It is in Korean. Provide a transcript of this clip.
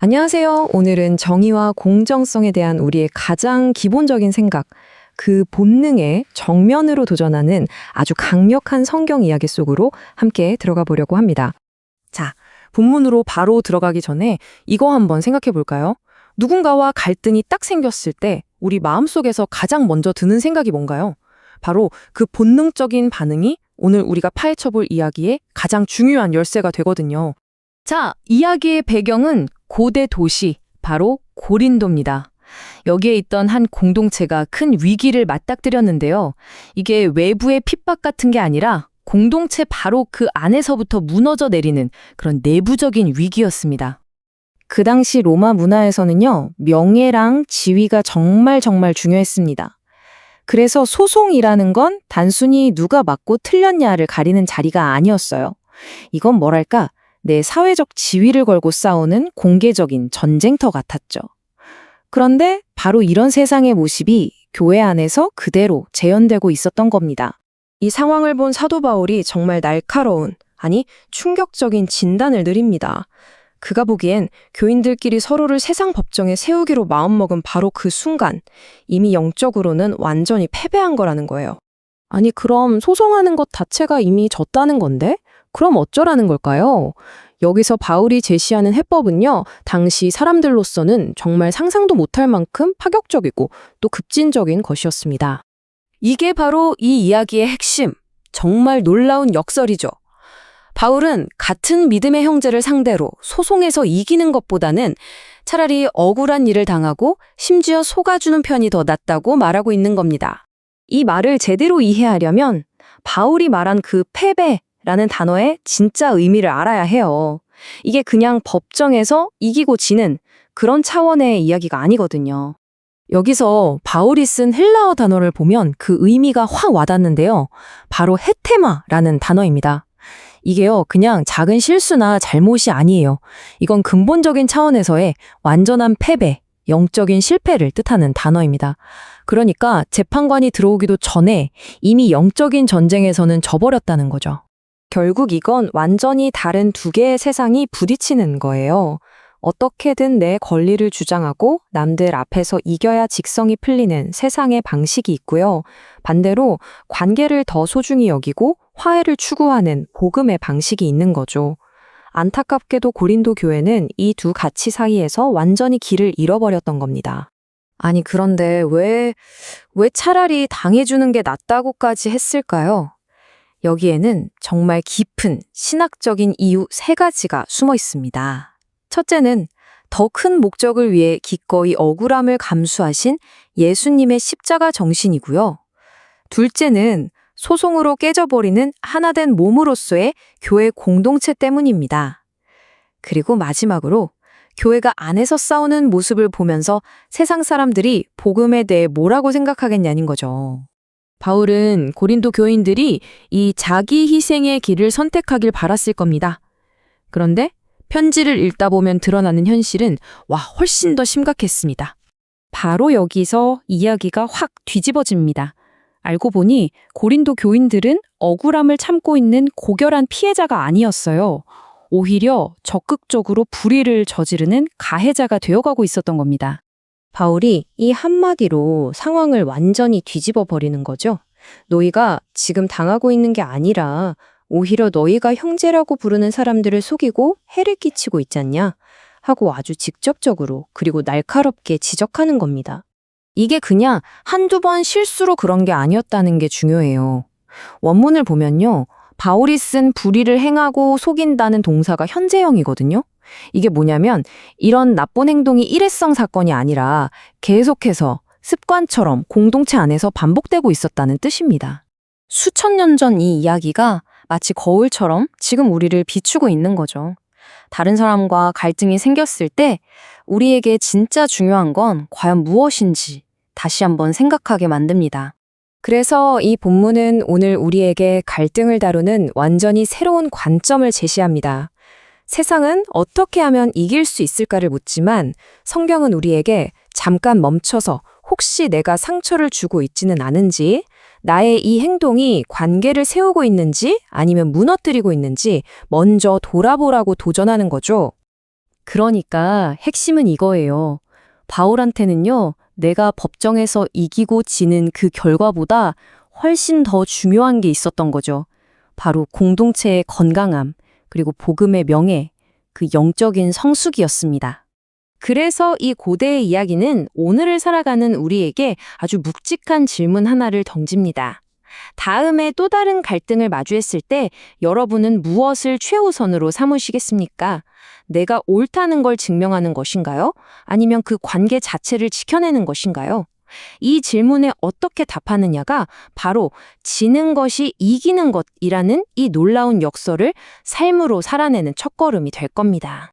안녕하세요. 오늘은 정의와 공정성에 대한 우리의 가장 기본적인 생각, 그 본능에 정면으로 도전하는 아주 강력한 성경 이야기 속으로 함께 들어가 보려고 합니다. 자, 본문으로 바로 들어가기 전에 이거 한번 생각해 볼까요? 누군가와 갈등이 딱 생겼을 때 우리 마음속에서 가장 먼저 드는 생각이 뭔가요? 바로 그 본능적인 반응이 오늘 우리가 파헤쳐 볼 이야기의 가장 중요한 열쇠가 되거든요. 자, 이야기의 배경은 고대 도시, 바로 고린도입니다. 여기에 있던 한 공동체가 큰 위기를 맞닥뜨렸는데요. 이게 외부의 핍박 같은 게 아니라 공동체 바로 그 안에서부터 무너져 내리는 그런 내부적인 위기였습니다. 그 당시 로마 문화에서는요, 명예랑 지위가 정말 중요했습니다. 그래서 소송이라는 건 단순히 누가 맞고 틀렸냐를 가리는 자리가 아니었어요. 이건 뭐랄까, 내 사회적 지위를 걸고 싸우는 공개적인 전쟁터 같았죠. 그런데 바로 이런 세상의 모습이 교회 안에서 그대로 재현되고 있었던 겁니다. 이 상황을 본 사도 바울이 정말 날카로운, 아니 충격적인 진단을 내립니다. 그가 보기엔 교인들끼리 서로를 세상 법정에 세우기로 마음먹은 바로 그 순간, 이미 영적으로는 완전히 패배한 거라는 거예요. 아니, 그럼 소송하는 것 자체가 이미 졌다는 건데? 그럼 어쩌라는 걸까요? 여기서 바울이 제시하는 해법은요, 당시 사람들로서는 정말 상상도 못할 만큼 파격적이고 또 급진적인 것이었습니다. 이게 바로 이 이야기의 핵심, 정말 놀라운 역설이죠. 바울은 같은 믿음의 형제를 상대로 소송에서 이기는 것보다는 차라리 억울한 일을 당하고 심지어 속아주는 편이 더 낫다고 말하고 있는 겁니다. 이 말을 제대로 이해하려면 바울이 말한 그 패배라는 단어의 진짜 의미를 알아야 해요. 이게 그냥 법정에서 이기고 지는 그런 차원의 이야기가 아니거든요. 여기서 바울이 쓴 헬라어 단어를 보면 그 의미가 확 와닿는데요. 바로 헤테마라는 단어입니다. 이게요, 그냥 작은 실수나 잘못이 아니에요. 이건 근본적인 차원에서의 완전한 패배, 영적인 실패를 뜻하는 단어입니다. 그러니까 재판관이 들어오기도 전에 이미 영적인 전쟁에서는 져버렸다는 거죠. 결국 이건 완전히 다른 두 개의 세상이 부딪히는 거예요. 어떻게든 내 권리를 주장하고 남들 앞에서 이겨야 직성이 풀리는 세상의 방식이 있고요. 반대로 관계를 더 소중히 여기고 화해를 추구하는 복음의 방식이 있는 거죠. 안타깝게도 고린도 교회는 이 두 가치 사이에서 완전히 길을 잃어버렸던 겁니다. 아니 그런데 왜 차라리 당해주는 게 낫다고까지 했을까요? 여기에는 정말 깊은 신학적인 이유 3가지가 숨어 있습니다. 첫째는 더 큰 목적을 위해 기꺼이 억울함을 감수하신 예수님의 십자가 정신이고요. 둘째는 소송으로 깨져버리는 하나된 몸으로서의 교회 공동체 때문입니다. 그리고 마지막으로 교회가 안에서 싸우는 모습을 보면서 세상 사람들이 복음에 대해 뭐라고 생각하겠냐는 거죠. 바울은 고린도 교인들이 이 자기 희생의 길을 선택하길 바랐을 겁니다. 그런데 편지를 읽다 보면 드러나는 현실은 훨씬 더 심각했습니다. 바로 여기서 이야기가 확 뒤집어집니다. 알고 보니 고린도 교인들은 억울함을 참고 있는 고결한 피해자가 아니었어요. 오히려 적극적으로 불의를 저지르는 가해자가 되어가고 있었던 겁니다. 바울이 이 한마디로 상황을 완전히 뒤집어 버리는 거죠. 너희가 지금 당하고 있는 게 아니라 오히려 너희가 형제라고 부르는 사람들을 속이고 해를 끼치고 있잖냐 하고 아주 직접적으로 그리고 날카롭게 지적하는 겁니다. 이게 그냥 한두 번 실수로 그런 게 아니었다는 게 중요해요. 원문을 보면요, 바울이 쓴 불의를 행하고 속인다는 동사가 현재형이거든요. 이게 뭐냐면 이런 나쁜 행동이 일회성 사건이 아니라 계속해서 습관처럼 공동체 안에서 반복되고 있었다는 뜻입니다. 수천 년 전 이 이야기가 마치 거울처럼 지금 우리를 비추고 있는 거죠. 다른 사람과 갈등이 생겼을 때 우리에게 진짜 중요한 건 과연 무엇인지 다시 한번 생각하게 만듭니다. 그래서 이 본문은 오늘 우리에게 갈등을 다루는 완전히 새로운 관점을 제시합니다. 세상은 어떻게 하면 이길 수 있을까를 묻지만 성경은 우리에게 잠깐 멈춰서 혹시 내가 상처를 주고 있지는 않은지, 나의 이 행동이 관계를 세우고 있는지 아니면 무너뜨리고 있는지 먼저 돌아보라고 도전하는 거죠. 그러니까 핵심은 이거예요. 바울한테는요, 내가 법정에서 이기고 지는 그 결과보다 훨씬 더 중요한 게 있었던 거죠. 바로 공동체의 건강함, 그리고 복음의 명예, 그 영적인 성숙이었습니다. 그래서 이 고대의 이야기는 오늘을 살아가는 우리에게 아주 묵직한 질문 하나를 던집니다. 다음에 또 다른 갈등을 마주했을 때 여러분은 무엇을 최우선으로 삼으시겠습니까? 내가 옳다는 걸 증명하는 것인가요? 아니면 그 관계 자체를 지켜내는 것인가요? 이 질문에 어떻게 답하느냐가 바로 지는 것이 이기는 것이라는 이 놀라운 역설을 삶으로 살아내는 첫걸음이 될 겁니다.